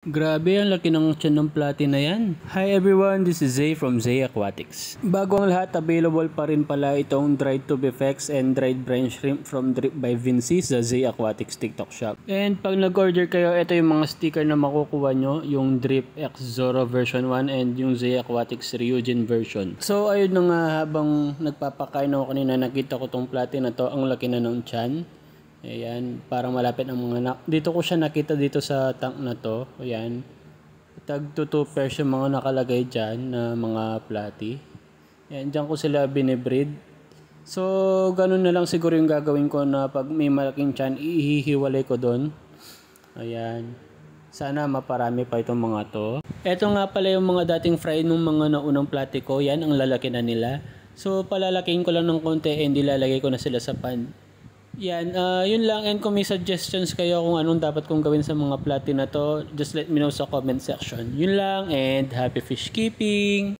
Grabe, ang laki ng tiyan ng platy na yan. Hi everyone, this is Zay from Zay Aquatics. Bago ang lahat, available pa rin pala itong dried tube effects and dried brine shrimp from Drip by Vinci sa Zay Aquatics TikTok shop. And pag nag-order kayo, ito yung mga sticker na makukuha nyo, yung Drip X Zoro version 1 and yung Zay Aquatics Ryujin version. So ayun na nga, habang nagpapakain ako kanina, nakita ko tong platy na to, ang laki na ng tiyan. Ayan, parang malapit ang mga anak. Dito ko siya nakita dito sa tank na to. Ayan. Tag 2 pairs yung mga nakalagay dyan na mga platy. Ayan, dyan ko sila binibreed. So, ganun na lang siguro yung gagawin ko na pag may malaking tiyan, ihihiwalay ko doon. Ayan. Sana maparami pa itong mga to. Ito nga pala yung mga dating fry nung mga naunang platy ko. Yan, ang lalaki na nila. So, palalakihin ko lang ng konti and ilalagay ko na sila sa pan. Yan, yun lang. And kung may suggestions kayo kung anong dapat kong gawin sa mga platy na to, just let me know sa comment section. Yun lang and happy fish keeping!